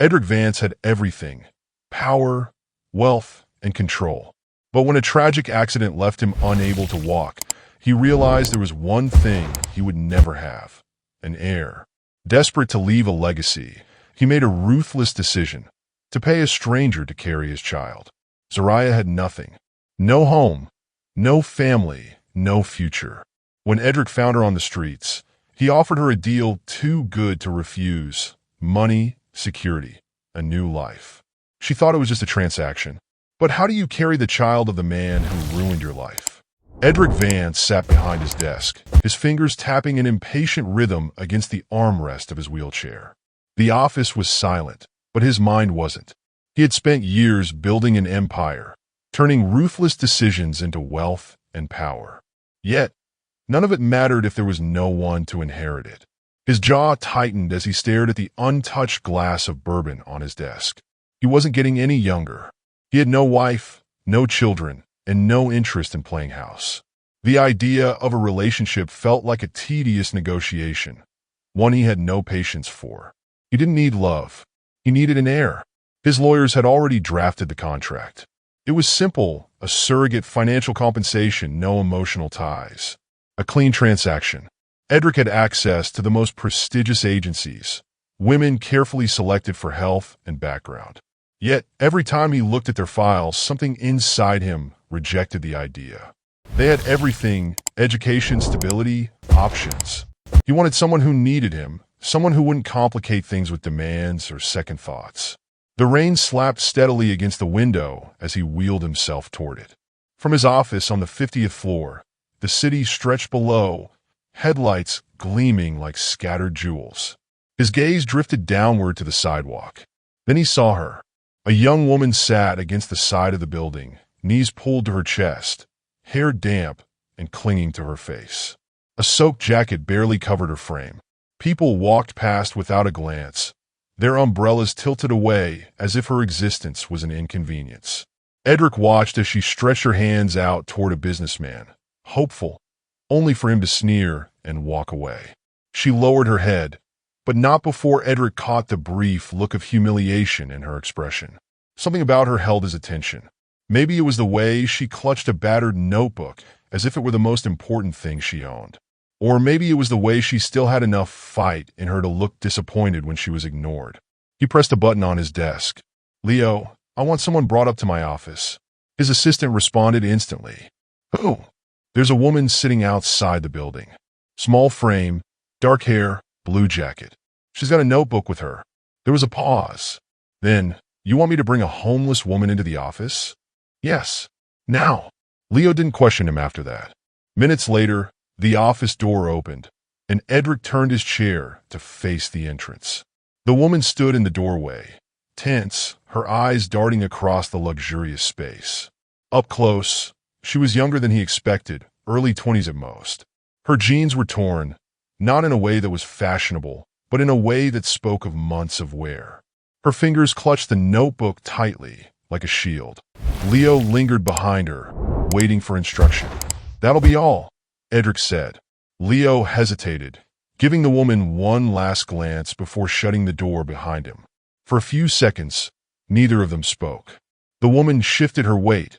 Edric Vance had everything: power, wealth, and control. But when a tragic accident left him unable to walk, he realized there was one thing he would never have: an heir. Desperate to leave a legacy, he made a ruthless decision to pay a stranger to carry his child. Zariah had nothing. No home, no family, no future. When Edric found her on the streets, he offered her a deal too good to refuse: money, security, a new life. She thought it was just a transaction. But how do you carry the child of the man who ruined your life? Edric Vance sat behind his desk, his fingers tapping an impatient rhythm against the armrest of his wheelchair. The office was silent, but his mind wasn't. He had spent years building an empire, turning ruthless decisions into wealth and power. Yet, none of it mattered if there was no one to inherit it. His jaw tightened as he stared at the untouched glass of bourbon on his desk. He wasn't getting any younger. He had no wife, no children, and no interest in playing house. The idea of a relationship felt like a tedious negotiation, one he had no patience for. He didn't need love. He needed an heir. His lawyers had already drafted the contract. It was simple: a surrogate, financial compensation, no emotional ties. A clean transaction. Edric had access to the most prestigious agencies, women carefully selected for health and background. Yet, every time he looked at their files, something inside him rejected the idea. They had everything: education, stability, options. He wanted someone who needed him, someone who wouldn't complicate things with demands or second thoughts. The rain slapped steadily against the window as he wheeled himself toward it. From his office on the 50th floor, the city stretched below, headlights gleaming like scattered jewels. His gaze drifted downward to the sidewalk. Then he saw her. A young woman sat against the side of the building, knees pulled to her chest, hair damp and clinging to her face. A soaked jacket barely covered her frame. People walked past without a glance, their umbrellas tilted away as if her existence was an inconvenience. Edric watched as she stretched her hands out toward a businessman, hopeful, only for him to sneer and walk away. She lowered her head, but not before Edric caught the brief look of humiliation in her expression. Something about her held his attention. Maybe it was the way she clutched a battered notebook as if it were the most important thing she owned. Or maybe it was the way she still had enough fight in her to look disappointed when she was ignored. He pressed a button on his desk. "Leo, I want someone brought up to my office." His assistant responded instantly. "Who?" "There's a woman sitting outside the building. Small frame, dark hair, blue jacket. She's got a notebook with her." There was a pause. Then, "You want me to bring a homeless woman into the office?" "Yes. Now." Leo didn't question him after that. Minutes later, the office door opened, and Edric turned his chair to face the entrance. The woman stood in the doorway, tense, her eyes darting across the luxurious space. Up close, she was younger than he expected, early 20s at most. Her jeans were torn, not in a way that was fashionable, but in a way that spoke of months of wear. Her fingers clutched the notebook tightly, like a shield. Leo lingered behind her, waiting for instruction. "That'll be all," Edric said. Leo hesitated, giving the woman one last glance before shutting the door behind him. For a few seconds, neither of them spoke. The woman shifted her weight,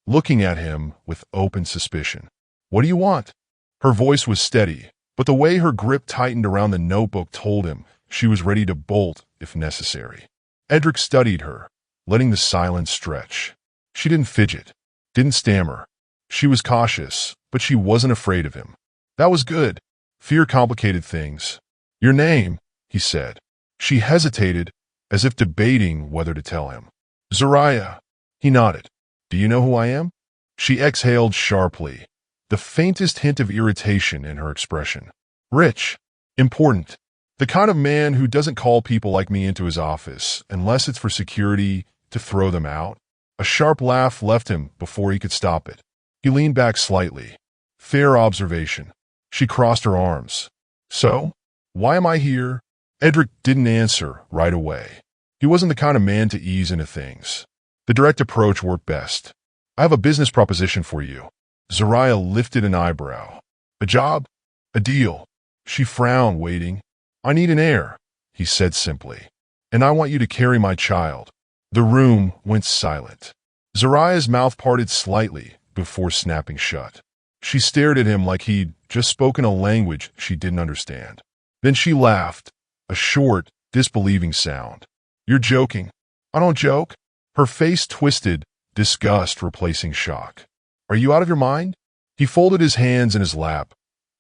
looking at him with open suspicion. "What do you want?" Her voice was steady, but the way her grip tightened around the notebook told him she was ready to bolt if necessary. Edric studied her, letting the silence stretch. She didn't fidget, didn't stammer. She was cautious, but she wasn't afraid of him. That was good. Fear complicated things. "Your name," he said. She hesitated, as if debating whether to tell him. "Zariah." He nodded. "Do you know who I am?" She exhaled sharply, the faintest hint of irritation in her expression. "Rich. Important. The kind of man who doesn't call people like me into his office unless it's for security, to throw them out." A sharp laugh left him before he could stop it. He leaned back slightly. "Fair observation." She crossed her arms. "So, why am I here?" Edric didn't answer right away. He wasn't the kind of man to ease into things. The direct approach worked best. "I have a business proposition for you." Zariah lifted an eyebrow. "A job? A deal?" She frowned, waiting. "I need an heir," he said simply. and I want you to carry my child." The room went silent. Zariah's mouth parted slightly before snapping shut. She stared at him like he'd just spoken a language she didn't understand. Then she laughed, a short, disbelieving sound. "You're joking." "I don't joke." Her face twisted, disgust replacing shock. "Are you out of your mind?" He folded his hands in his lap,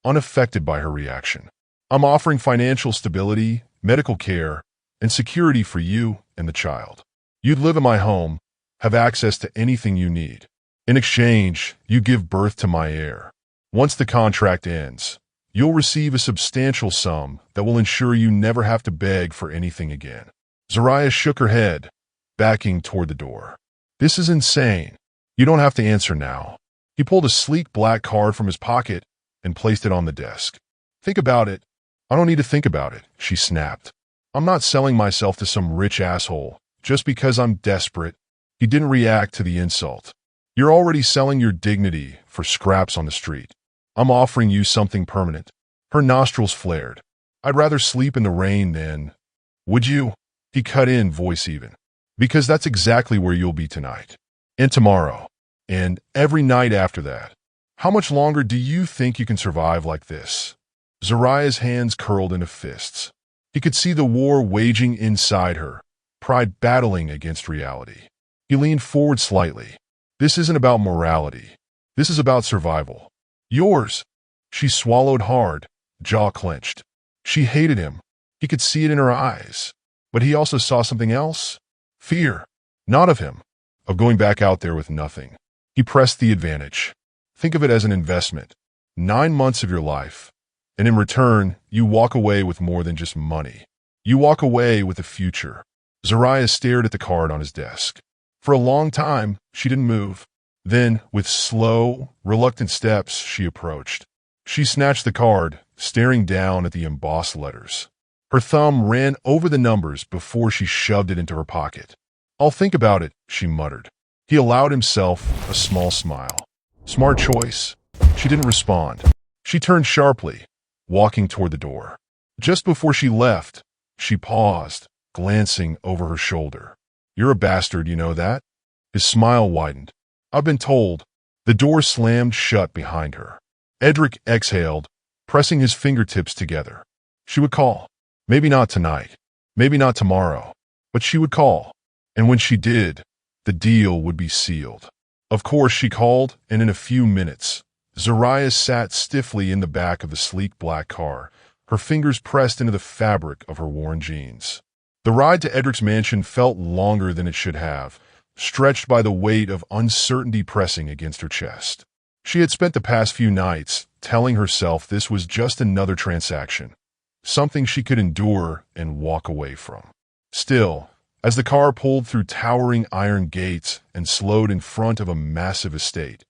unaffected by her reaction. "I'm offering financial stability, medical care, and security for you and the child. You'd live in my home, have access to anything you need. In exchange, you give birth to my heir. Once the contract ends, you'll receive a substantial sum that will ensure you never have to beg for anything again." Zariah shook her head, backing toward the door. "This is insane. You don't have to answer now." He pulled a sleek black card from his pocket and placed it on the desk. "Think about it." "I don't need to think about it," she snapped. "I'm not selling myself to some rich asshole just because I'm desperate." He didn't react to the insult. "You're already selling your dignity for scraps on the street. I'm offering you something permanent." Her nostrils flared. "I'd rather sleep in the rain than—" "Would you?" He cut in, voice even. "Because that's exactly where you'll be tonight. And tomorrow. And every night after that. How much longer do you think you can survive like this?" Zariah's hands curled into fists. He could see the war waging inside her, pride battling against reality. He leaned forward slightly. "This isn't about morality. This is about survival. Yours." She swallowed hard, jaw clenched. She hated him. He could see it in her eyes. But he also saw something else. Fear. Not of him. Of going back out there with nothing. He pressed the advantage. "Think of it as an investment. 9 months of your life. And in return, you walk away with more than just money. You walk away with a future." Zariah stared at the card on his desk. For a long time, she didn't move. Then, with slow, reluctant steps, she approached. She snatched the card, staring down at the embossed letters. Her thumb ran over the numbers before she shoved it into her pocket. "I'll think about it," she muttered. He allowed himself a small smile. "Smart choice." She didn't respond. She turned sharply, walking toward the door. Just before she left, she paused, glancing over her shoulder. "You're a bastard, you know that?" His smile widened. "I've been told." The door slammed shut behind her. Edric exhaled, pressing his fingertips together. She would call. Maybe not tonight. Maybe not tomorrow. But she would call. And when she did, the deal would be sealed. Of course she called, and in a few minutes, Zariah sat stiffly in the back of the sleek black car, her fingers pressed into the fabric of her worn jeans. The ride to Edric's mansion felt longer than it should have, stretched by the weight of uncertainty pressing against her chest. She had spent the past few nights telling herself this was just another transaction, something she could endure and walk away from. Still, as the car pulled through towering iron gates and slowed in front of a massive estate,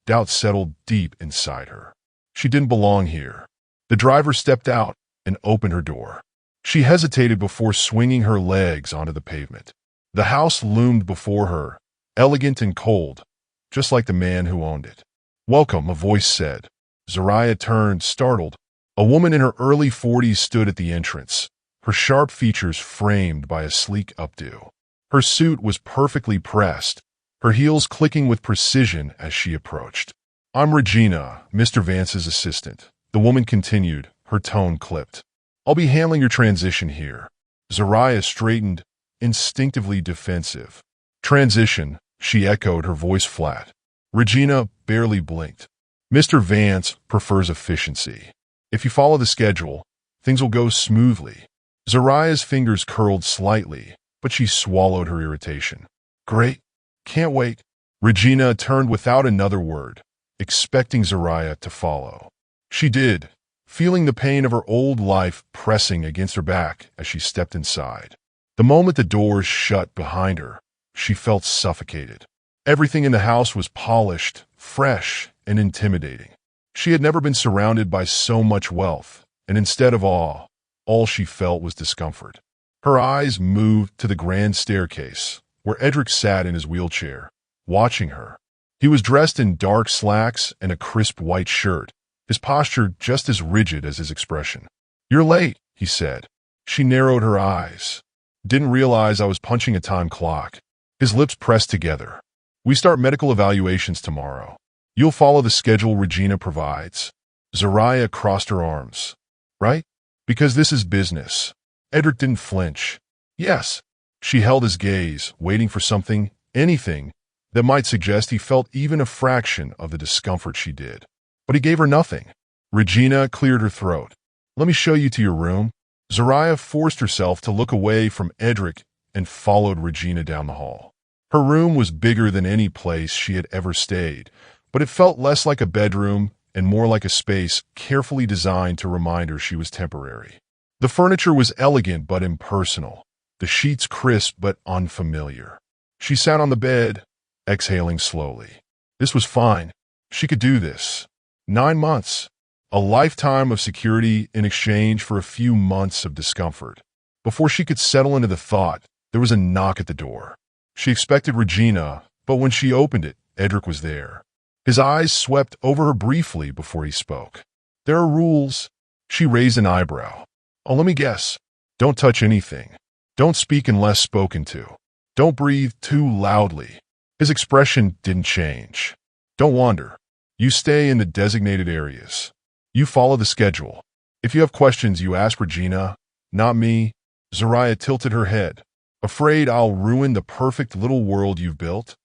doubt settled deep inside her. She didn't belong here. The driver stepped out and opened her door. She hesitated before swinging her legs onto the pavement. The house loomed before her, elegant and cold, just like the man who owned it. "Welcome," a voice said. Zariah turned, startled. A woman in her early 40s stood at the entrance, her sharp features framed by a sleek updo. Her suit was perfectly pressed, her heels clicking with precision as she approached. "I'm Regina, Mr. Vance's assistant," the woman continued, her tone clipped. "I'll be handling your transition here." Zariah straightened, instinctively defensive. "Transition," she echoed, her voice flat. Regina barely blinked. "Mr. Vance prefers efficiency. If you follow the schedule, things will go smoothly." Zariah's fingers curled slightly, but she swallowed her irritation. "Great. Can't wait." Regina turned without another word, expecting Zariah to follow. She did, feeling the pain of her old life pressing against her back as she stepped inside. The moment the doors shut behind her, she felt suffocated. Everything in the house was polished, fresh, and intimidating. She had never been surrounded by so much wealth, and instead of awe, all she felt was discomfort. Her eyes moved to the grand staircase, where Edric sat in his wheelchair, watching her. He was dressed in dark slacks and a crisp white shirt, his posture just as rigid as his expression. "You're late," he said. She narrowed her eyes. Didn't realize I was punching a time clock. His lips pressed together. We start medical evaluations tomorrow. You'll follow the schedule Regina provides. Zariah crossed her arms. Right? Because this is business. Edric didn't flinch. Yes. She held his gaze, waiting for something, anything, that might suggest he felt even a fraction of the discomfort she did. But he gave her nothing. Regina cleared her throat. Let me show you to your room. Zariah forced herself to look away from Edric and followed Regina down the hall. Her room was bigger than any place she had ever stayed, but it felt less like a bedroom and more like a space carefully designed to remind her she was temporary. The furniture was elegant but impersonal, the sheets crisp but unfamiliar. She sat on the bed, exhaling slowly. This was fine. She could do this. 9 months. A lifetime of security in exchange for a few months of discomfort. Before she could settle into the thought, there was a knock at the door. She expected Regina, but when she opened it, Edric was there. His eyes swept over her briefly before he spoke. There are rules. She raised an eyebrow. Oh, let me guess. Don't touch anything. Don't speak unless spoken to. Don't breathe too loudly. His expression didn't change. Don't wander. You stay in the designated areas. You follow the schedule. If you have questions, you ask Regina, not me. Zariah tilted her head. Afraid I'll ruin the perfect little world you've built?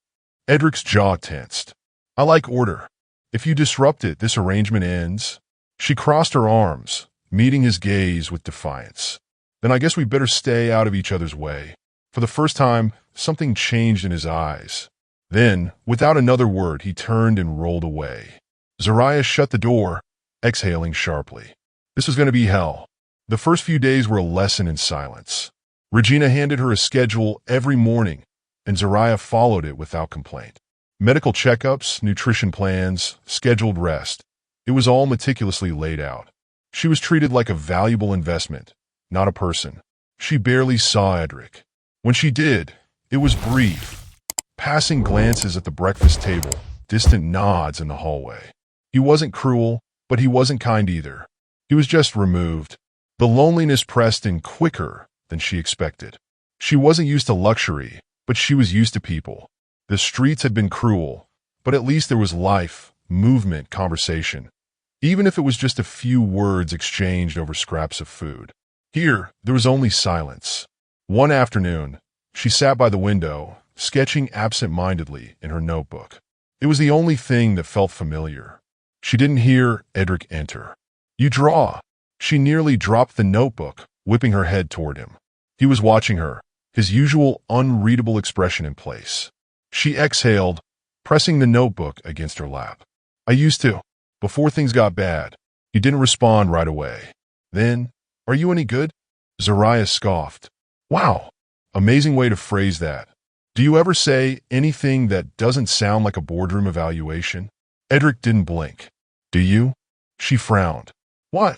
Edric's jaw tensed. I like order. If you disrupt it, this arrangement ends. She crossed her arms, meeting his gaze with defiance. Then I guess we better stay out of each other's way. For the first time, something changed in his eyes. Then, without another word, he turned and rolled away. Zariah shut the door, exhaling sharply. This was going to be hell. The first few days were a lesson in silence. Regina handed her a schedule every morning, and Zariah followed it without complaint. Medical checkups, nutrition plans, scheduled rest. It was all meticulously laid out. She was treated like a valuable investment, not a person. She barely saw Edric. When she did, it was brief. Passing glances at the breakfast table, distant nods in the hallway. He wasn't cruel, but he wasn't kind either. He was just removed. The loneliness pressed in quicker than she expected. She wasn't used to luxury, but she was used to people. The streets had been cruel, but at least there was life, movement, conversation, even if it was just a few words exchanged over scraps of food. Here, there was only silence. One afternoon, she sat by the window, sketching absent-mindedly in her notebook. It was the only thing that felt familiar. She didn't hear Edric enter. You draw. She nearly dropped the notebook, whipping her head toward him. He was watching her, his usual unreadable expression in place. She exhaled, pressing the notebook against her lap. I used to, before things got bad. He didn't respond right away. Then, are you any good? Zariah scoffed. Wow, amazing way to phrase that. Do you ever say anything that doesn't sound like a boardroom evaluation? Edric didn't blink. Do you? She frowned. What?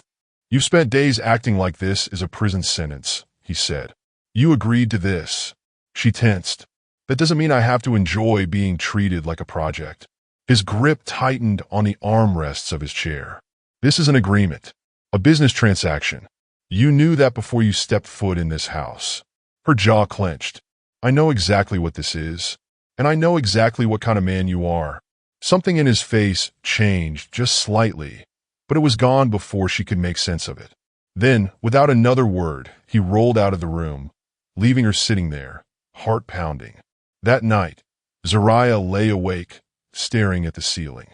You've spent days acting like this is a prison sentence, he said. You agreed to this. She tensed. That doesn't mean I have to enjoy being treated like a project. His grip tightened on the armrests of his chair. This is an agreement. A business transaction. You knew that before you stepped foot in this house. Her jaw clenched. I know exactly what this is, and I know exactly what kind of man you are. Something in his face changed just slightly, but it was gone before she could make sense of it. Then, without another word, he rolled out of the room, leaving her sitting there, heart pounding. That night, Zariah lay awake, staring at the ceiling.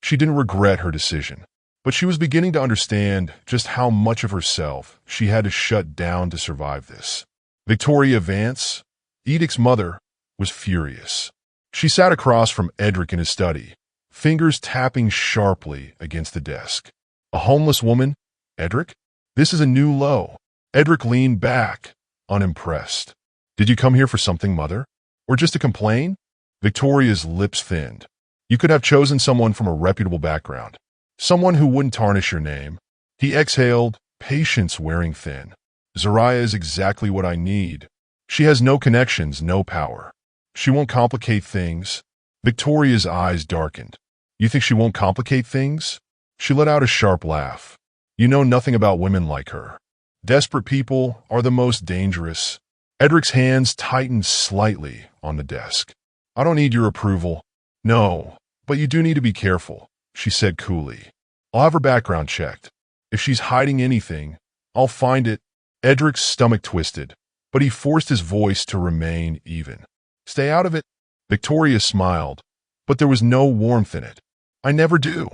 She didn't regret her decision, but she was beginning to understand just how much of herself she had to shut down to survive this. Victoria Vance, Edic's mother, was furious. She sat across from Edric in his study, fingers tapping sharply against the desk. A homeless woman? Edric? This is a new low. Edric leaned back, unimpressed. Did you come here for something, mother? Or just to complain? Victoria's lips thinned. You could have chosen someone from a reputable background. Someone who wouldn't tarnish your name. He exhaled, patience wearing thin. Zariah is exactly what I need. She has no connections, no power. She won't complicate things. Victoria's eyes darkened. You think she won't complicate things? She let out a sharp laugh. You know nothing about women like her. Desperate people are the most dangerous. Edric's hands tightened slightly on the desk. I don't need your approval. No, but you do need to be careful, she said coolly. I'll have her background checked. If she's hiding anything, I'll find it. Edric's stomach twisted, but he forced his voice to remain even. Stay out of it. Victoria smiled, but there was no warmth in it. I never do.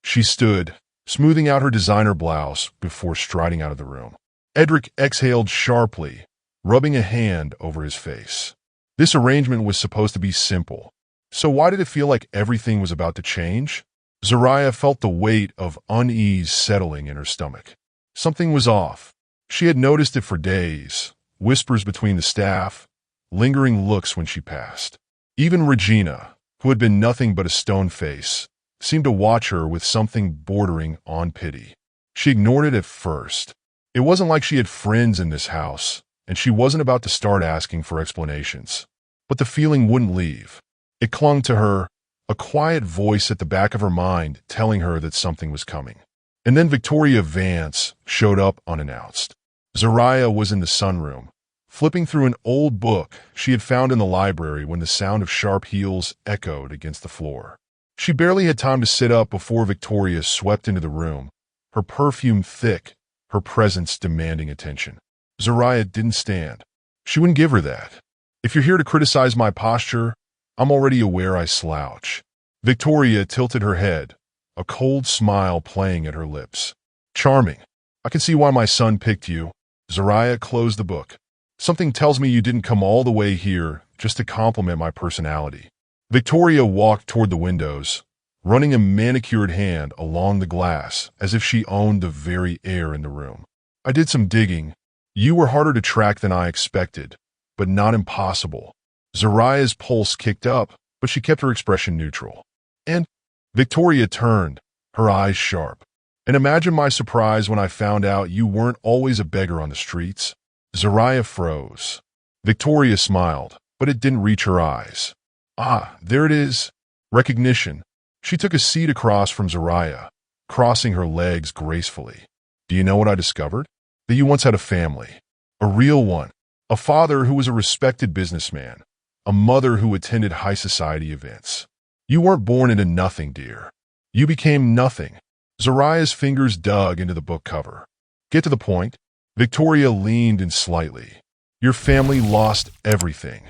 She stood, smoothing out her designer blouse before striding out of the room. Edric exhaled sharply, rubbing a hand over his face. This arrangement was supposed to be simple, so why did it feel like everything was about to change? Zariah felt the weight of unease settling in her stomach. Something was off. She had noticed it for days, whispers between the staff, lingering looks when she passed. Even Regina, who had been nothing but a stone face, seemed to watch her with something bordering on pity. She ignored it at first. It wasn't like she had friends in this house, and she wasn't about to start asking for explanations. But the feeling wouldn't leave. It clung to her, a quiet voice at the back of her mind telling her that something was coming. And then Victoria Vance showed up unannounced. Zariah was in the sunroom, flipping through an old book she had found in the library when the sound of sharp heels echoed against the floor. She barely had time to sit up before Victoria swept into the room, her perfume thick, her presence demanding attention. Zariah didn't stand. She wouldn't give her that. If you're here to criticize my posture, I'm already aware I slouch. Victoria tilted her head, a cold smile playing at her lips. Charming. I can see why my son picked you. Zariah closed the book. Something tells me you didn't come all the way here just to compliment my personality. Victoria walked toward the windows, running a manicured hand along the glass as if she owned the very air in the room. I did some digging. You were harder to track than I expected, but not impossible. Zariah's pulse kicked up, but she kept her expression neutral. And Victoria turned, her eyes sharp. And imagine my surprise when I found out you weren't always a beggar on the streets. Zariah froze. Victoria smiled, but it didn't reach her eyes. Ah, there it is. Recognition. She took a seat across from Zariah, crossing her legs gracefully. Do you know what I discovered? That you once had a family. A real one. A father who was a respected businessman. A mother who attended high society events. You weren't born into nothing, dear. You became nothing. Zariah's fingers dug into the book cover. Get to the point. Victoria leaned in slightly. Your family lost everything.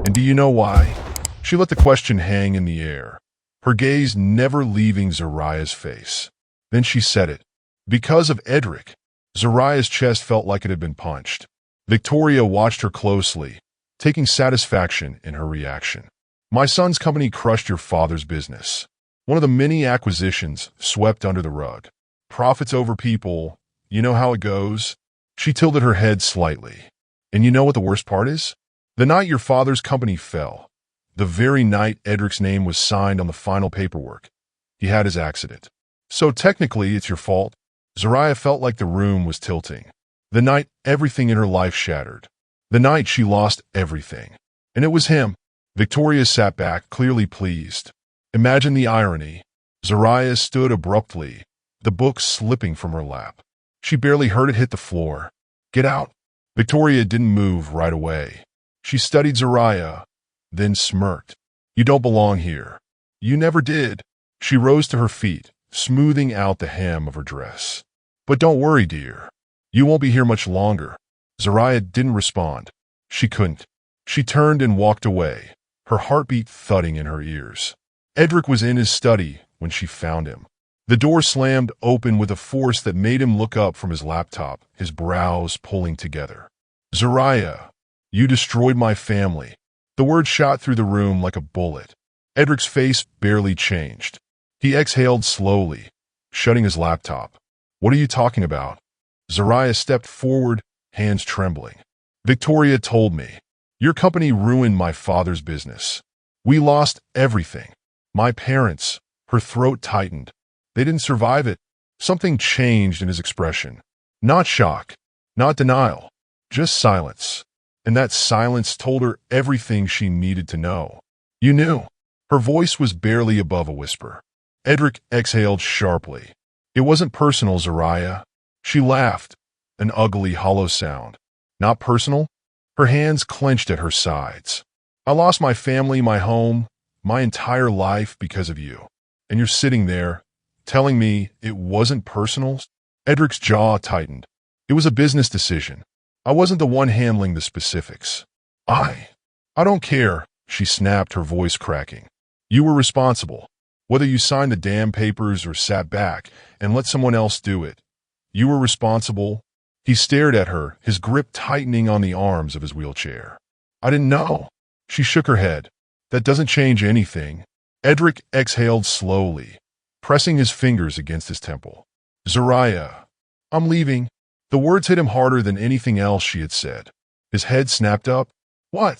And do you know why? She let the question hang in the air, her gaze never leaving Zariah's face. Then she said it. Because of Edric. Zariah's chest felt like it had been punched. Victoria watched her closely, taking satisfaction in her reaction. My son's company crushed your father's business. One of the many acquisitions swept under the rug. Profits over people, you know how it goes? She tilted her head slightly. And you know what the worst part is? The night your father's company fell, the very night Edric's name was signed on the final paperwork, he had his accident. So technically it's your fault. Zariah felt like the room was tilting. The night everything in her life shattered. The night she lost everything. And it was him. Victoria sat back, clearly pleased. Imagine the irony. Zariah stood abruptly, the book slipping from her lap. She barely heard it hit the floor. Get out. Victoria didn't move right away. She studied Zariah, then smirked. You don't belong here. You never did. She rose to her feet, smoothing out the hem of her dress. But don't worry, dear. You won't be here much longer. Zariah didn't respond. She couldn't. She turned and walked away, her heartbeat thudding in her ears. Edric was in his study when she found him. The door slammed open with a force that made him look up from his laptop, his brows pulling together. Zariah, you destroyed my family. The word shot through the room like a bullet. Edric's face barely changed. He exhaled slowly, shutting his laptop. What are you talking about? Zariah stepped forward, hands trembling. Victoria told me. Your company ruined my father's business. We lost everything. My parents. Her throat tightened. They didn't survive it. Something changed in his expression. Not shock, not denial, just silence. And that silence told her everything she needed to know. You knew. Her voice was barely above a whisper. Edric exhaled sharply. It wasn't personal, Zariah. She laughed, an ugly, hollow sound. Not personal? Her hands clenched at her sides. "I lost my family, my home, my entire life because of you. And you're sitting there, telling me it wasn't personal?" Edric's jaw tightened. "It was a business decision. I wasn't the one handling the specifics." I don't care," she snapped, her voice cracking. "You were responsible. Whether you signed the damn papers or sat back and let someone else do it, you were responsible." He stared at her, his grip tightening on the arms of his wheelchair. "I didn't know." She shook her head. "That doesn't change anything." Edric exhaled slowly, pressing his fingers against his temple. "Zariah, I'm leaving." The words hit him harder than anything else she had said. His head snapped up. "What?"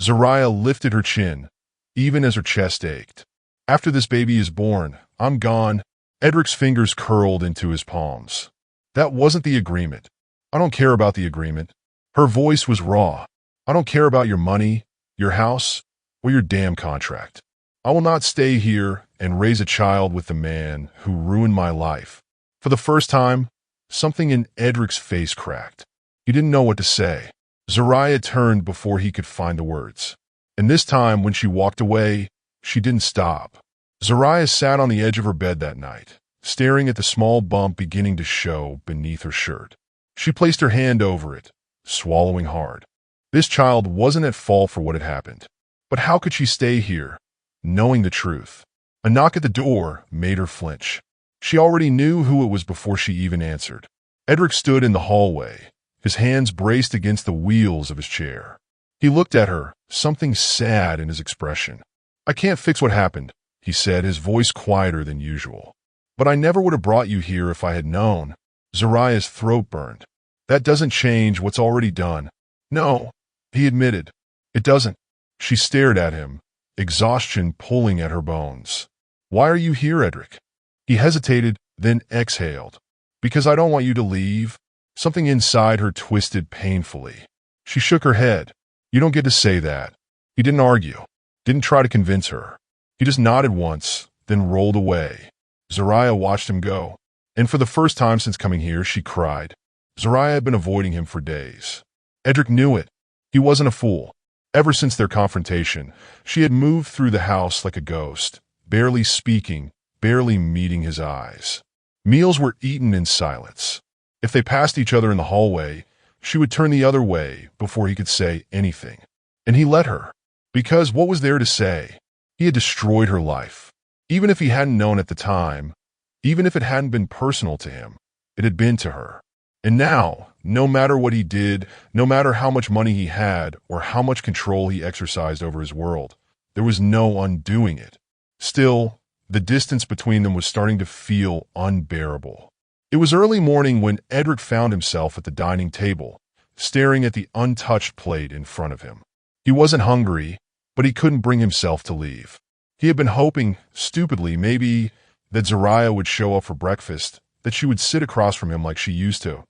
Zariah lifted her chin, even as her chest ached. "After this baby is born, I'm gone." Edric's fingers curled into his palms. "That wasn't the agreement." "I don't care about the agreement." Her voice was raw. "I don't care about your money, your house, or your damn contract. I will not stay here and raise a child with the man who ruined my life." For the first time, something in Edric's face cracked. He didn't know what to say. Zariah turned before he could find the words. And this time, when she walked away, she didn't stop. Zariah sat on the edge of her bed that night, staring at the small bump beginning to show beneath her shirt. She placed her hand over it, swallowing hard. This child wasn't at fault for what had happened. But how could she stay here, knowing the truth? A knock at the door made her flinch. She already knew who it was before she even answered. Edric stood in the hallway, his hands braced against the wheels of his chair. He looked at her, something sad in his expression. "I can't fix what happened," he said, his voice quieter than usual. "But I never would have brought you here if I had known." Zariah's throat burned. "That doesn't change what's already done." "No," he admitted. "It doesn't." She stared at him, exhaustion pulling at her bones. "Why are you here, Edric?" He hesitated, then exhaled. "Because I don't want you to leave." Something inside her twisted painfully. She shook her head. "You don't get to say that." He didn't argue, didn't try to convince her. He just nodded once, then rolled away. Zariah watched him go. And for the first time since coming here, she cried. Zariah had been avoiding him for days. Edric knew it. He wasn't a fool. Ever since their confrontation, she had moved through the house like a ghost, barely speaking, barely meeting his eyes. Meals were eaten in silence. If they passed each other in the hallway, she would turn the other way before he could say anything. And he let her. Because what was there to say? He had destroyed her life. Even if he hadn't known at the time, even if it hadn't been personal to him, it had been to her. And now, no matter what he did, no matter how much money he had or how much control he exercised over his world, there was no undoing it. Still, the distance between them was starting to feel unbearable. It was early morning when Edric found himself at the dining table, staring at the untouched plate in front of him. He wasn't hungry, but he couldn't bring himself to leave. He had been hoping, stupidly maybe, that Zariah would show up for breakfast, that she would sit across from him like she used to,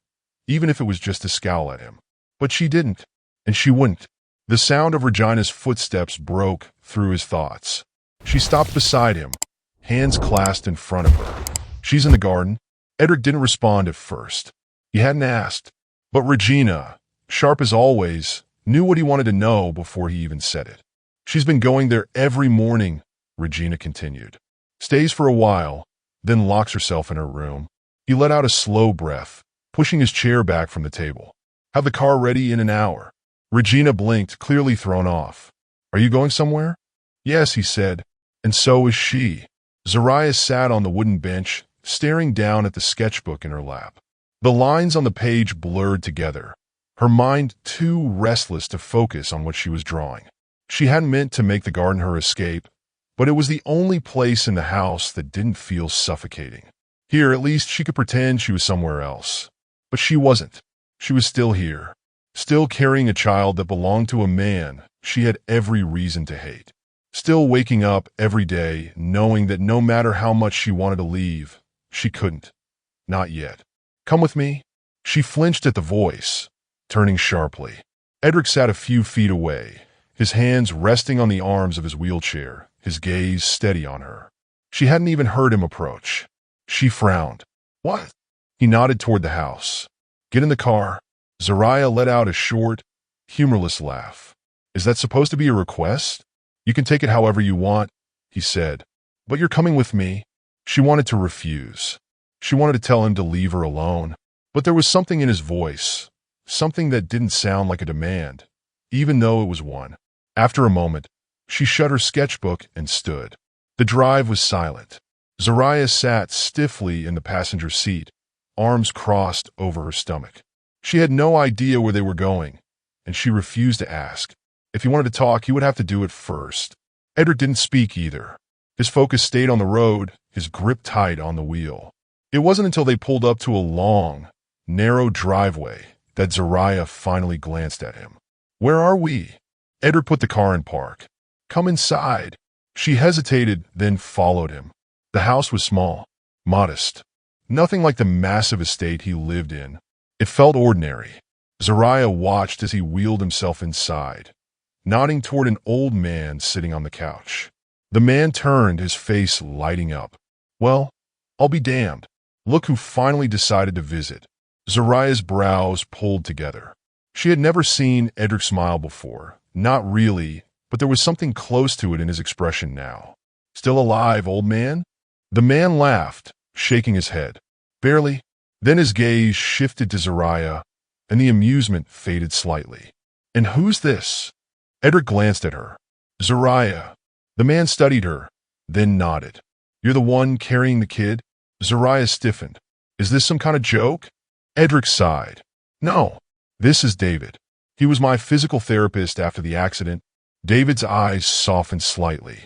even if it was just to scowl at him. But she didn't, and she wouldn't. The sound of Regina's footsteps broke through his thoughts. She stopped beside him, hands clasped in front of her. "She's in the garden." Edric didn't respond at first. He hadn't asked. But Regina, sharp as always, knew what he wanted to know before he even said it. "She's been going there every morning," Regina continued. "Stays for a while, then locks herself in her room." He let out a slow breath, pushing his chair back from the table. "Have the car ready in an hour." Regina blinked, clearly thrown off. "Are you going somewhere?" "Yes," he said, "and so is she." Zariah sat on the wooden bench, staring down at the sketchbook in her lap. The lines on the page blurred together, her mind too restless to focus on what she was drawing. She hadn't meant to make the garden her escape, but it was the only place in the house that didn't feel suffocating. Here, at least, she could pretend she was somewhere else. But she wasn't. She was still here, still carrying a child that belonged to a man she had every reason to hate. Still waking up every day knowing that no matter how much she wanted to leave, she couldn't. Not yet. "Come with me?" She flinched at the voice, turning sharply. Edric sat a few feet away, his hands resting on the arms of his wheelchair, his gaze steady on her. She hadn't even heard him approach. She frowned. "What?" He nodded toward the house. "Get in the car." Zariah let out a short, humorless laugh. Is that supposed to be a request? You can take it however you want, he said. But you're coming with me. She wanted to refuse. She wanted to tell him to leave her alone. But there was something in his voice, something that didn't sound like a demand, even though it was one. After a moment, she shut her sketchbook and stood. The drive was silent. Zariah sat stiffly in the passenger seat, arms crossed over her stomach. She had no idea where they were going, and she refused to ask. If he wanted to talk, he would have to do it first. Edric didn't speak either. His focus stayed on the road, his grip tight on the wheel. It wasn't until they pulled up to a long, narrow driveway that Zariah finally glanced at him. Where are we? Edric put the car in park. Come inside. She hesitated, then followed him. The house was small, modest. Nothing like the massive estate he lived in. It felt ordinary. Zariah watched as he wheeled himself inside, nodding toward an old man sitting on the couch. The man turned, his face lighting up. Well, I'll be damned. Look who finally decided to visit. Zariah's brows pulled together. She had never seen Edric smile before. Not really, but there was something close to it in his expression now. Still alive, old man? The man laughed, shaking his head. Barely. Then his gaze shifted to Zariah, and the amusement faded slightly. And who's this? Edric glanced at her. Zariah. The man studied her, then nodded. You're the one carrying the kid? Zariah stiffened. Is this some kind of joke? Edric sighed. No, this is David. He was my physical therapist after the accident. David's eyes softened slightly.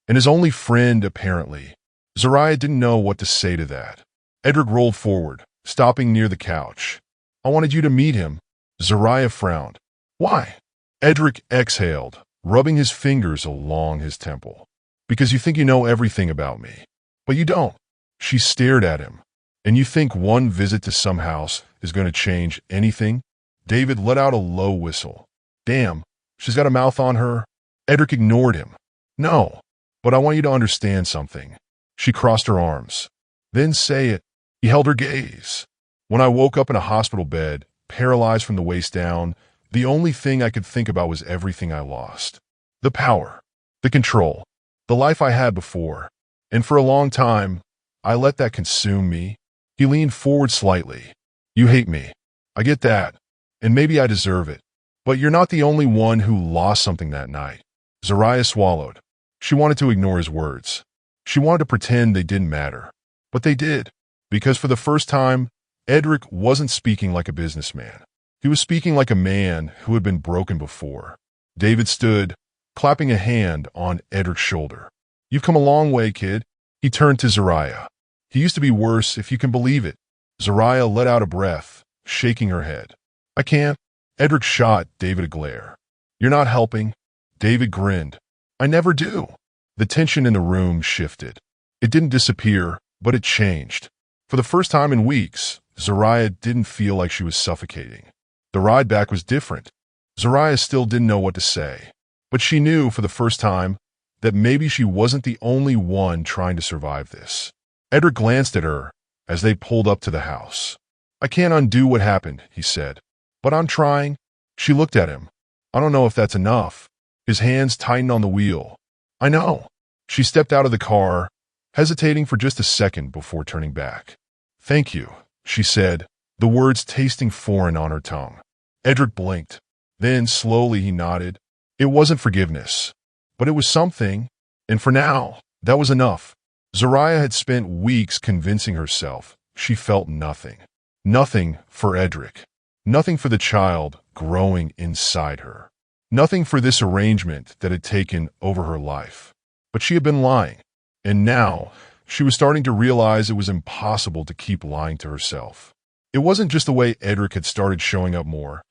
And his only friend, apparently. Zariah didn't know what to say to that. Edric rolled forward, stopping near the couch. I wanted you to meet him. Zariah frowned. Why? Edric exhaled, rubbing his fingers along his temple. Because you think you know everything about me. But you don't. She stared at him. And you think one visit to some house is going to change anything? David let out a low whistle. Damn, she's got a mouth on her. Edric ignored him. No, but I want you to understand something. She crossed her arms. Then say it. He held her gaze. When I woke up in a hospital bed, paralyzed from the waist down, the only thing I could think about was everything I lost. The power, the control, the life I had before. And for a long time, I let that consume me. He leaned forward slightly. You hate me. I get that. And maybe I deserve it. But you're not the only one who lost something that night. Zariah swallowed. She wanted to ignore his words. She wanted to pretend they didn't matter. But they did. Because for the first time, Edric wasn't speaking like a businessman. He was speaking like a man who had been broken before. David stood, clapping a hand on Edric's shoulder. You've come a long way, kid. He turned to Zariah. He used to be worse, if you can believe it. Zariah let out a breath, shaking her head. I can't. Edric shot David a glare. You're not helping. David grinned. I never do. The tension in the room shifted. It didn't disappear, but it changed. For the first time in weeks, Zariah didn't feel like she was suffocating. The ride back was different. Zariah still didn't know what to say, but she knew for the first time that maybe she wasn't the only one trying to survive this. Edric glanced at her as they pulled up to the house. I can't undo what happened, he said, but I'm trying. She looked at him. I don't know if that's enough. His hands tightened on the wheel. I know. She stepped out of the car, hesitating for just a second before turning back. Thank you, she said, the words tasting foreign on her tongue. Edric blinked. Then slowly he nodded. It wasn't forgiveness, but it was something, and for now, that was enough. Zariah had spent weeks convincing herself she felt nothing. Nothing for Edric. Nothing for the child growing inside her. Nothing for this arrangement that had taken over her life. But she had been lying, and now she was starting to realize it was impossible to keep lying to herself. It wasn't just the way Edric had started showing up more,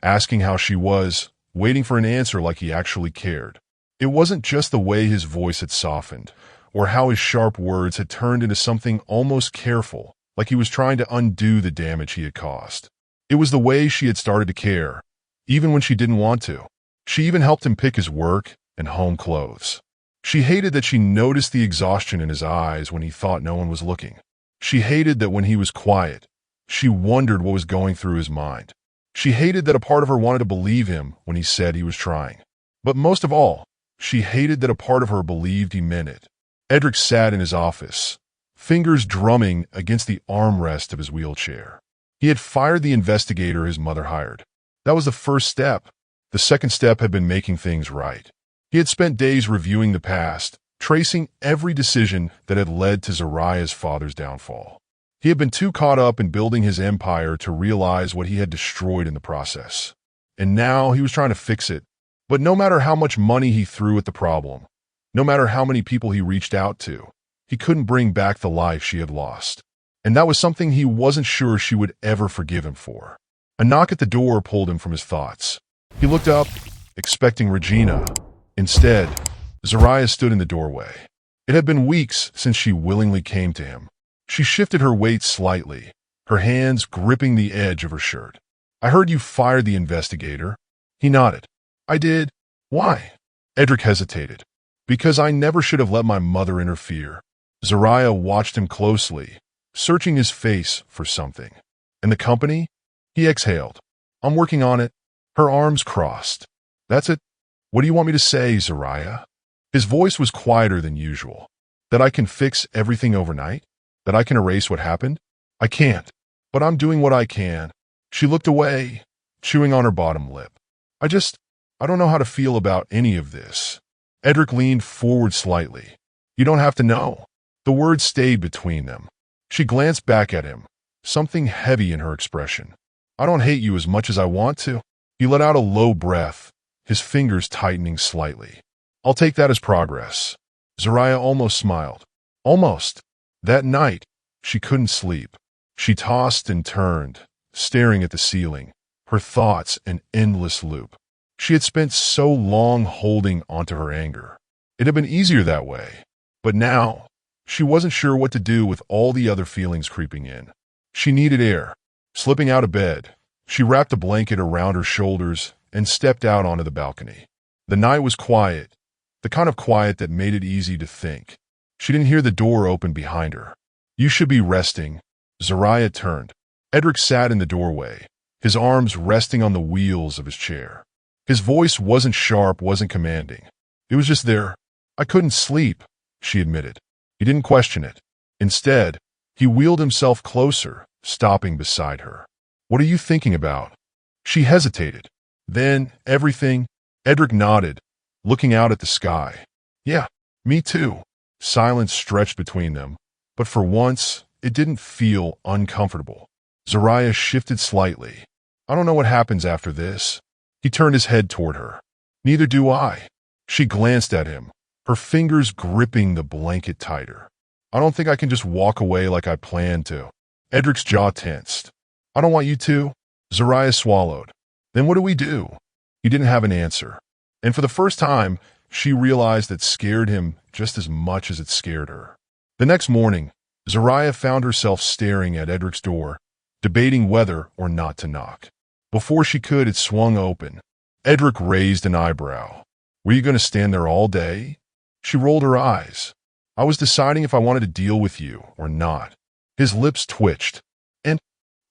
asking how she was, waiting for an answer like he actually cared. It wasn't just the way his voice had softened, or how his sharp words had turned into something almost careful, like he was trying to undo the damage he had caused. It was the way she had started to care, even when she didn't want to. She even helped him pick his work and home clothes. She hated that she noticed the exhaustion in his eyes when he thought no one was looking. She hated that when he was quiet, she wondered what was going through his mind. She hated that a part of her wanted to believe him when he said he was trying. But most of all, she hated that a part of her believed he meant it. Edric sat in his office, fingers drumming against the armrest of his wheelchair. He had fired the investigator his mother hired. That was the first step. The second step had been making things right. He had spent days reviewing the past, tracing every decision that had led to Zariah's father's downfall. He had been too caught up in building his empire to realize what he had destroyed in the process. And now he was trying to fix it. But no matter how much money he threw at the problem, no matter how many people he reached out to, he couldn't bring back the life she had lost. And that was something he wasn't sure she would ever forgive him for. A knock at the door pulled him from his thoughts. He looked up, expecting Regina. Instead, Zariah stood in the doorway. It had been weeks since she willingly came to him. She shifted her weight slightly, her hands gripping the edge of her shirt. "I heard you fired the investigator." He nodded. "I did." "Why?" Edric hesitated. "Because I never should have let my mother interfere." Zariah watched him closely, searching his face for something. "And the company?" He exhaled. "I'm working on it." Her arms crossed. "That's it? What do you want me to say, Zariah?" His voice was quieter than usual. "That I can fix everything overnight? That I can erase what happened? I can't. But I'm doing what I can." She looked away, chewing on her bottom lip. I don't know how to feel about any of this." Edric leaned forward slightly. "You don't have to know." The words stayed between them. She glanced back at him, something heavy in her expression. "I don't hate you as much as I want to." He let out a low breath, his fingers tightening slightly. "I'll take that as progress." Zariah almost smiled. Almost. That night, she couldn't sleep. She tossed and turned, staring at the ceiling, her thoughts an endless loop. She had spent so long holding onto her anger. It had been easier that way. But now, she wasn't sure what to do with all the other feelings creeping in. She needed air. Slipping out of bed, she wrapped a blanket around her shoulders and stepped out onto the balcony. The night was quiet, the kind of quiet that made it easy to think. She didn't hear the door open behind her. "You should be resting." Zariah turned. Edric sat in the doorway, his arms resting on the wheels of his chair. His voice wasn't sharp, wasn't commanding. It was just there. "I couldn't sleep," she admitted. He didn't question it. Instead, he wheeled himself closer, stopping beside her. "What are you thinking about?" She hesitated. "Then, everything." Edric nodded, looking out at the sky. "Yeah, me too." Silence stretched between them, but for once, it didn't feel uncomfortable. Zariah shifted slightly. "I don't know what happens after this." He turned his head toward her. "Neither do I." She glanced at him, her fingers gripping the blanket tighter. "I don't think I can just walk away like I planned to." Edric's jaw tensed. "I don't want you to." Zariah swallowed. "Then what do we do?" He didn't have an answer. And for the first time, she realized that scared him just as much as it scared her. The next morning, Zariah found herself staring at Edric's door, debating whether or not to knock. Before she could, it swung open. Edric raised an eyebrow. "Were you going to stand there all day?" She rolled her eyes. "I was deciding if I wanted to deal with you or not." His lips twitched. "And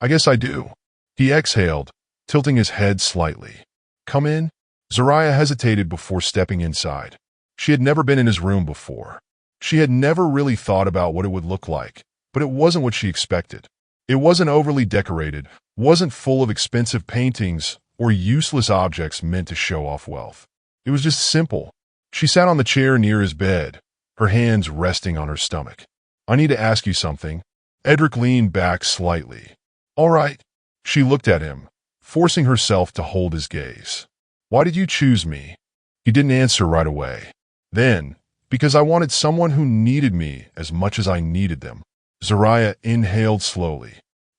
I guess I do." He exhaled, tilting his head slightly. "Come in." Zariah hesitated before stepping inside. She had never been in his room before. She had never really thought about what it would look like, but it wasn't what she expected. It wasn't overly decorated, wasn't full of expensive paintings or useless objects meant to show off wealth. It was just simple. She sat on the chair near his bed, her hands resting on her stomach. "I need to ask you something." Edric leaned back slightly. "All right." She looked at him, forcing herself to hold his gaze. "Why did you choose me?" He didn't answer right away. Then, "Because I wanted someone who needed me as much as I needed them." Zariah inhaled slowly.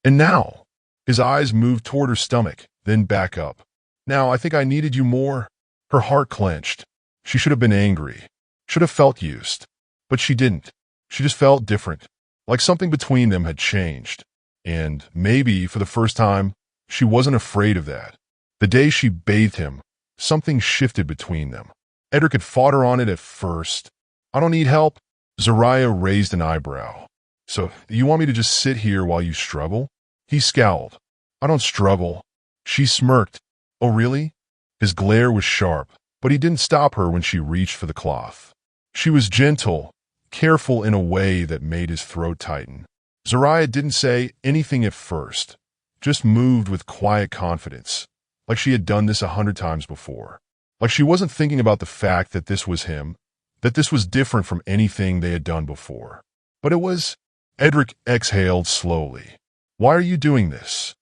"And now?" His eyes moved toward her stomach, then back up. "Now I think I needed you more." Her heart clenched. She should have been angry, should have felt used. But she didn't. She just felt different, like something between them had changed. And maybe, for the first time, she wasn't afraid of that. The day she bathed him, something shifted between them. Edric had fought her on it at first. "I don't need help." Zariah raised an eyebrow. "So, you want me to just sit here while you struggle?" He scowled. "I don't struggle." She smirked. Oh, really? His glare was sharp, but he didn't stop her when she reached for the cloth. She was gentle, careful in a way that made his throat tighten. Zariah didn't say anything at first, just moved with quiet confidence, like she had done this 100 times before. Like she wasn't thinking about the fact that this was him, that this was different from anything they had done before. But it was. Edric exhaled slowly. Why are you doing this?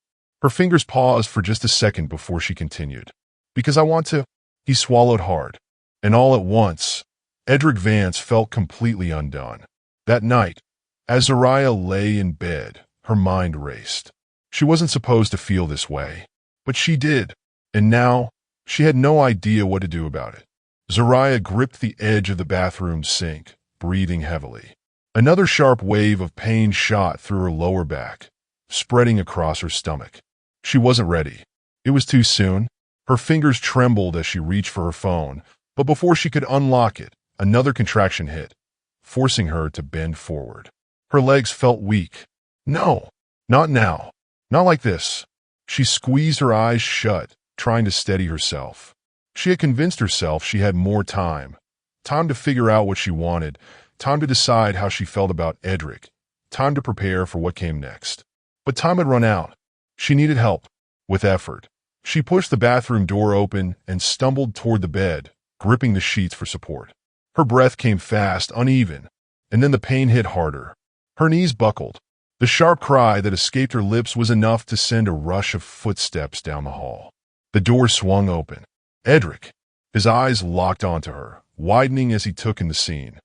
Her fingers paused for just a second before she continued. Because I want to. He swallowed hard. And all at once, Edric Vance felt completely undone. That night, as Zariah lay in bed, her mind raced. She wasn't supposed to feel this way, but she did. And now, she had no idea what to do about it. Zariah gripped the edge of the bathroom sink, breathing heavily. Another sharp wave of pain shot through her lower back, spreading across her stomach. She wasn't ready. It was too soon. Her fingers trembled as she reached for her phone, but before she could unlock it, another contraction hit, forcing her to bend forward. Her legs felt weak. No, not now. Not like this. She squeezed her eyes shut, trying to steady herself. She had convinced herself she had more time. Time to figure out what she wanted, time to decide how she felt about Edric, time to prepare for what came next. But time had run out. She needed help. With effort, she pushed the bathroom door open and stumbled toward the bed, gripping the sheets for support. Her breath came fast, uneven, and then the pain hit harder. Her knees buckled. The sharp cry that escaped her lips was enough to send a rush of footsteps down the hall. The door swung open. Edric. His eyes locked onto her, widening as he took in the scene.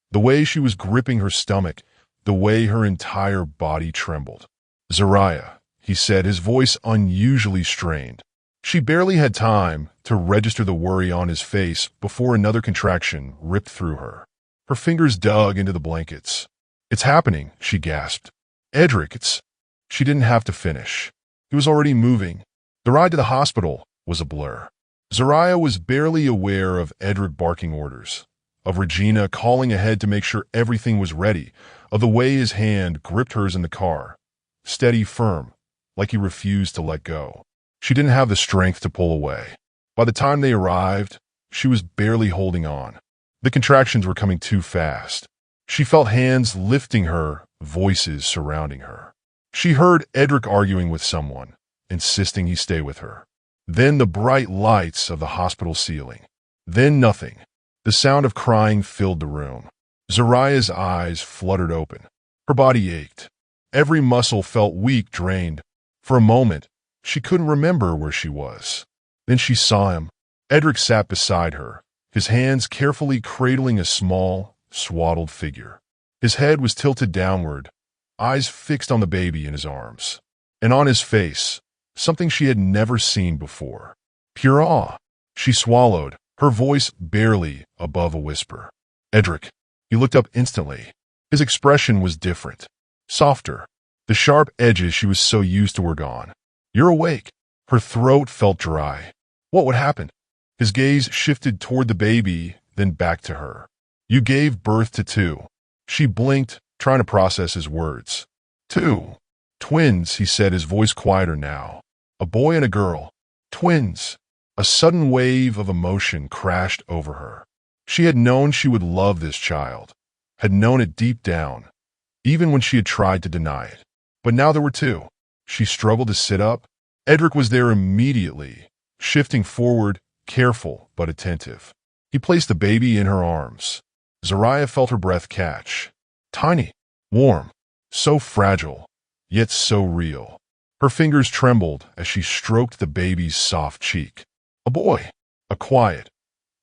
The way she was gripping her stomach, the way her entire body trembled. Zariah, he said, his voice unusually strained. She barely had time to register the worry on his face before another contraction ripped through her. Her fingers dug into the blankets. It's happening, she gasped. Edric, it's... She didn't have to finish. He was already moving. The ride to the hospital was a blur. Zariah was barely aware of Edric barking orders, of Regina calling ahead to make sure everything was ready, of the way his hand gripped hers in the car, steady, firm, like he refused to let go. She didn't have the strength to pull away. By the time they arrived, she was barely holding on. The contractions were coming too fast. She felt hands lifting her, voices surrounding her. She heard Edric arguing with someone, insisting he stay with her. Then the bright lights of the hospital ceiling. Then nothing. The sound of crying filled the room. Zariah's eyes fluttered open. Her body ached. Every muscle felt weak, drained. For a moment, she couldn't remember where she was. Then she saw him. Edric sat beside her, his hands carefully cradling a small, swaddled figure. His head was tilted downward, eyes fixed on the baby in his arms. And on his face, something she had never seen before. Pure awe. She swallowed, her voice barely above a whisper. Edric. He looked up instantly. His expression was different. Softer. The sharp edges she was so used to were gone. You're awake. Her throat felt dry. What would happen? His gaze shifted toward the baby, then back to her. You gave birth to 2. She blinked, trying to process his words. 2. Twins, he said, his voice quieter now. A boy and a girl. Twins. A sudden wave of emotion crashed over her. She had known she would love this child, had known it deep down, even when she had tried to deny it. But now there were 2. She struggled to sit up. Edric was there immediately, shifting forward, careful but attentive. He placed the baby in her arms. Zariah felt her breath catch. Tiny, warm, so fragile, yet so real. Her fingers trembled as she stroked the baby's soft cheek. A boy. A quiet,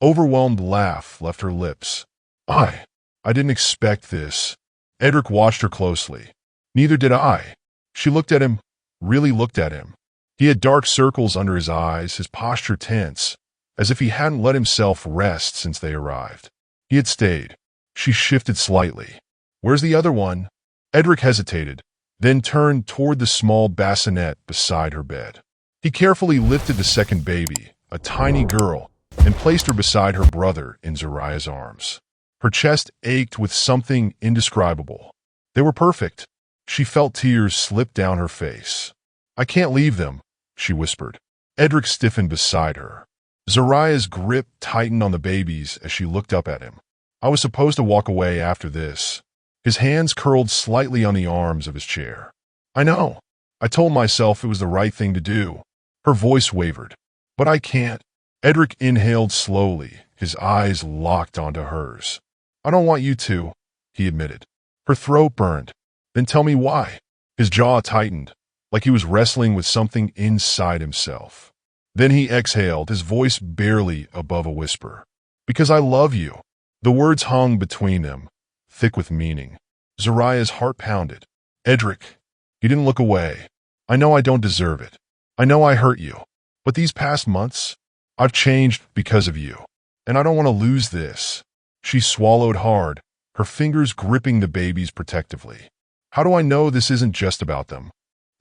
overwhelmed laugh left her lips. I didn't expect this. Edric watched her closely. Neither did I. She looked at him, really looked at him. He had dark circles under his eyes, his posture tense, as if he hadn't let himself rest since they arrived. He had stayed. She shifted slightly. Where's the other one? Edric hesitated, then turned toward the small bassinet beside her bed. He carefully lifted the second baby, a tiny girl, and placed her beside her brother in Zariah's arms. Her chest ached with something indescribable. They were perfect. She felt tears slip down her face. I can't leave them, she whispered. Edric stiffened beside her. Zariah's grip tightened on the babies as she looked up at him. I was supposed to walk away after this. His hands curled slightly on the arms of his chair. I know. I told myself it was the right thing to do. Her voice wavered. But I can't. Edric inhaled slowly, his eyes locked onto hers. I don't want you to, he admitted. Her throat burned. Then tell me why. His jaw tightened, like he was wrestling with something inside himself. Then he exhaled, his voice barely above a whisper. Because I love you. The words hung between them, thick with meaning. Zariah's heart pounded. Edric, you didn't look away. I know I don't deserve it. I know I hurt you. But these past months, I've changed because of you. And I don't want to lose this. She swallowed hard, her fingers gripping the babies protectively. How do I know this isn't just about them?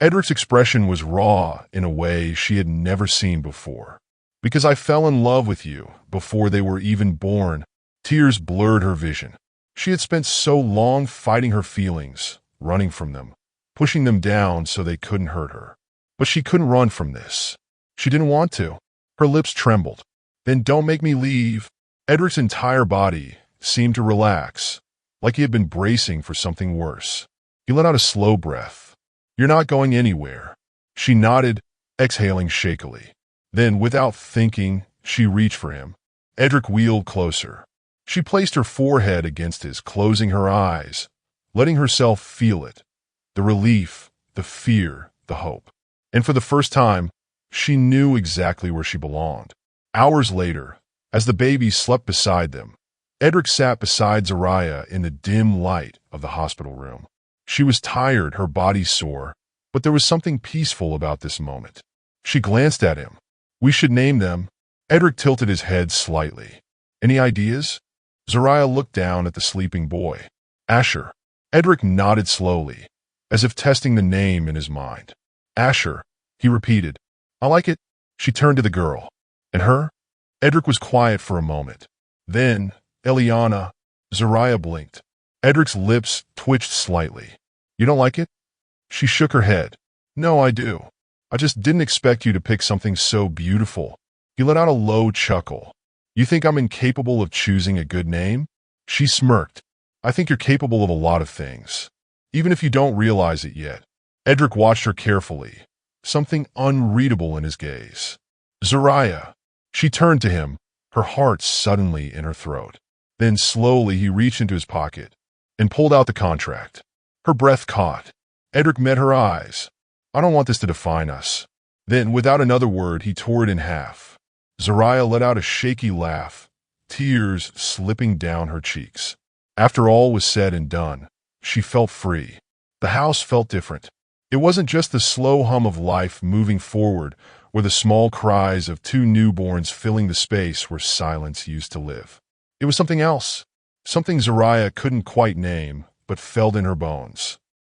Edric's expression was raw in a way she had never seen before. Because I fell in love with you before they were even born. Tears blurred her vision. She had spent so long fighting her feelings, running from them, pushing them down so they couldn't hurt her. But she couldn't run from this. She didn't want to. Her lips trembled. Then don't make me leave. Edric's entire body seemed to relax, like he had been bracing for something worse. He let out a slow breath. You're not going anywhere. She nodded, exhaling shakily. Then, without thinking, she reached for him. Edric wheeled closer. She placed her forehead against his, closing her eyes, letting herself feel it. The relief, the fear, the hope. And for the first time, she knew exactly where she belonged. Hours later, as the babies slept beside them, Edric sat beside Zariah in the dim light of the hospital room. She was tired, her body sore, but there was something peaceful about this moment. She glanced at him. We should name them. Edric tilted his head slightly. Any ideas? Zariah looked down at the sleeping boy. Asher. Edric nodded slowly, as if testing the name in his mind. Asher, he repeated. I like it. She turned to the girl. And her? Edric was quiet for a moment. Then, Eliana. Zariah blinked. Edric's lips twitched slightly. You don't like it? She shook her head. No, I do. I just didn't expect you to pick something so beautiful. He let out a low chuckle. You think I'm incapable of choosing a good name? She smirked. I think you're capable of a lot of things, even if you don't realize it yet. Edric watched her carefully, something unreadable in his gaze. Zariah. She turned to him, her heart suddenly in her throat. Then slowly he reached into his pocket and pulled out the contract. Her breath caught. Edric met her eyes. I don't want this to define us. Then, without another word, he tore it in half. Zariah let out a shaky laugh, tears slipping down her cheeks. After all was said and done, she felt free. The house felt different. It wasn't just the slow hum of life moving forward or the small cries of two newborns filling the space where silence used to live. It was something else, something Zariah couldn't quite name, but felt in her bones.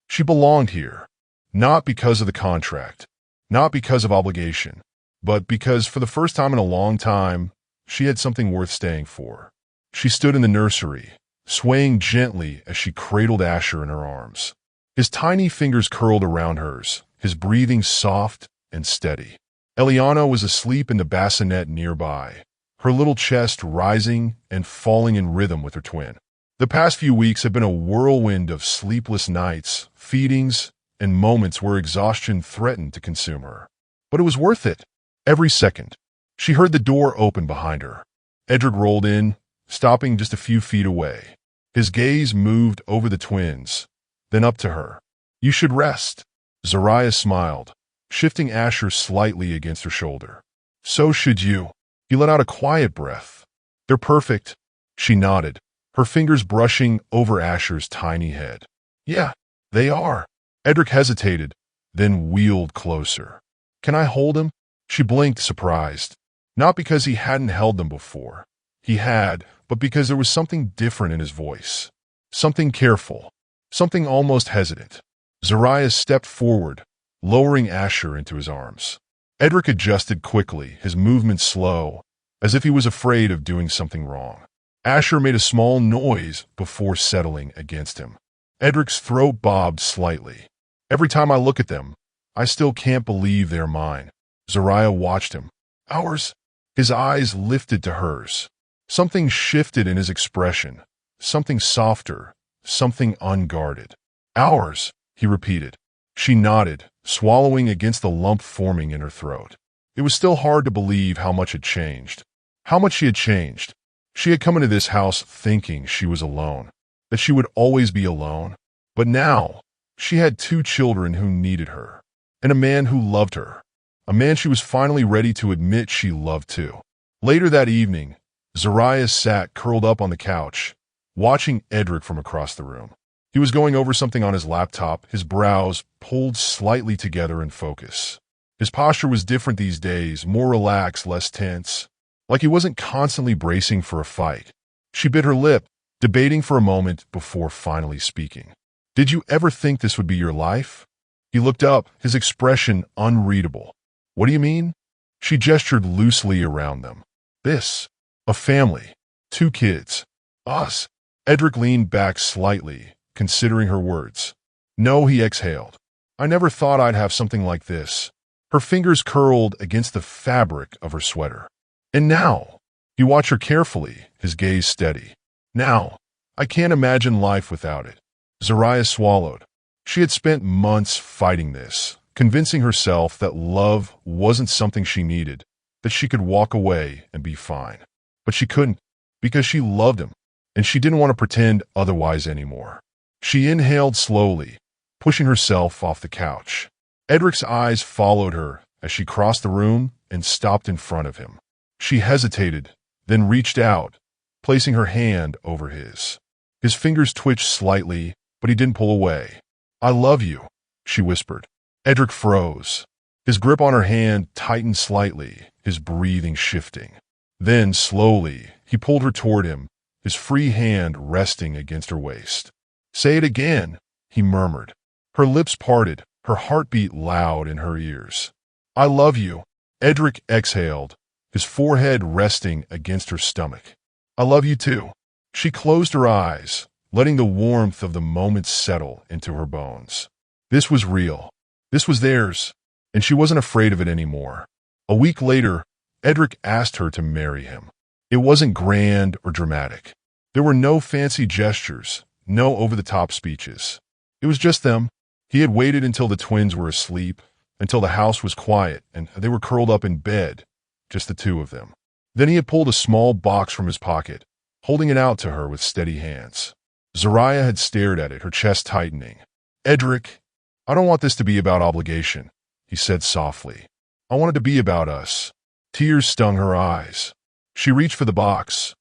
She belonged here, not because of the contract, not because of obligation, but because for the first time in a long time, she had something worth staying for. She stood in the nursery, swaying gently as she cradled Asher in her arms. His tiny fingers curled around hers, his breathing soft and steady. Eliana was asleep in the bassinet nearby, her little chest rising and falling in rhythm with her twin. The past few weeks had been a whirlwind of sleepless nights, feedings, and moments where exhaustion threatened to consume her. But it was worth it. Every second. She heard the door open behind her. Edric rolled in, stopping just a few feet away. His gaze moved over the twins, then up to her. You should rest. Zariah smiled, shifting Asher slightly against her shoulder. So should you. He let out a quiet breath. They're perfect. She nodded, her fingers brushing over Asher's tiny head. Yeah, they are. Edric hesitated, then wheeled closer. Can I hold him? She blinked, surprised. Not because he hadn't held them before. He had, but because there was something different in his voice. Something careful. Something almost hesitant. Zariah stepped forward, lowering Asher into his arms. Edric adjusted quickly, his movements slow, as if he was afraid of doing something wrong. Asher made a small noise before settling against him. Edric's throat bobbed slightly. Every time I look at them, I still can't believe they're mine. Zariah watched him. Ours? His eyes lifted to hers. Something shifted in his expression. Something softer. Something unguarded. Ours, he repeated. She nodded, swallowing against the lump forming in her throat. It was still hard to believe how much had changed. How much she had changed. She had come into this house thinking she was alone, that she would always be alone. But now, she had 2 children who needed her, and a man who loved her, a man she was finally ready to admit she loved too. Later that evening, Zariah sat curled up on the couch, watching Edric from across the room. He was going over something on his laptop, his brows pulled slightly together in focus. His posture was different these days, more relaxed, less tense, like he wasn't constantly bracing for a fight. She bit her lip, debating for a moment before finally speaking. Did you ever think this would be your life? He looked up, his expression unreadable. What do you mean? She gestured loosely around them. This. A family. 2 kids. Us. Edric leaned back slightly, considering her words. No, he exhaled. I never thought I'd have something like this. Her fingers curled against the fabric of her sweater. And now, he watched her carefully, his gaze steady. Now, I can't imagine life without it. Zariah swallowed. She had spent months fighting this, convincing herself that love wasn't something she needed, that she could walk away and be fine. But she couldn't, because she loved him, and she didn't want to pretend otherwise anymore. She inhaled slowly, pushing herself off the couch. Edric's eyes followed her as she crossed the room and stopped in front of him. She hesitated, then reached out, placing her hand over his. His fingers twitched slightly, but he didn't pull away. I love you, she whispered. Edric froze. His grip on her hand tightened slightly, his breathing shifting. Then, slowly, he pulled her toward him, his free hand resting against her waist. Say it again, he murmured. Her lips parted, her heartbeat loud in her ears. I love you. Edric exhaled, his forehead resting against her stomach. I love you too. She closed her eyes, letting the warmth of the moment settle into her bones. This was real. This was theirs, and she wasn't afraid of it anymore. A week later, Edric asked her to marry him. It wasn't grand or dramatic. There were no fancy gestures, no over-the-top speeches. It was just them. He had waited until the twins were asleep, until the house was quiet, and they were curled up in bed, just the 2 of them. Then he had pulled a small box from his pocket, holding it out to her with steady hands. Zariah had stared at it, her chest tightening. Edric, I don't want this to be about obligation, he said softly. I want it to be about us. Tears stung her eyes. She reached for the box,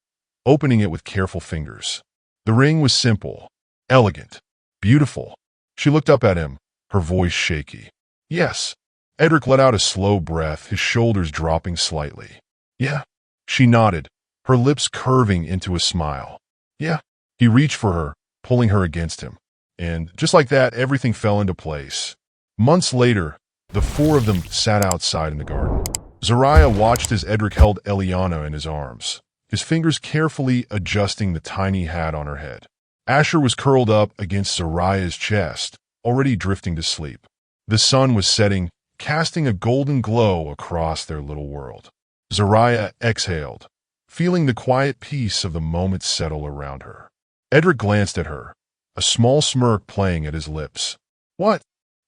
opening it with careful fingers. The ring was simple, elegant, beautiful. She looked up at him, her voice shaky. Yes. Edric let out a slow breath, his shoulders dropping slightly. Yeah. She nodded, her lips curving into a smile. Yeah. He reached for her, pulling her against him. And just like that, everything fell into place. Months later, the 4 of them sat outside in the garden. Zariah watched as Edric held Eliana in his arms, his fingers carefully adjusting the tiny hat on her head. Asher was curled up against Zariah's chest, already drifting to sleep. The sun was setting, casting a golden glow across their little world. Zariah exhaled, feeling the quiet peace of the moment settle around her. Edric glanced at her, a small smirk playing at his lips. What?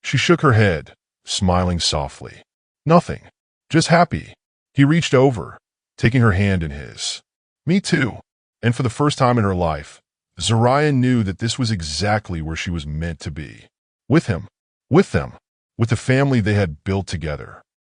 She shook her head, smiling softly. Nothing. Just happy. He reached over, taking her hand in his. Me too. And for the first time in her life, Zariah knew that this was exactly where she was meant to be. With him. With them. With the family they had built together.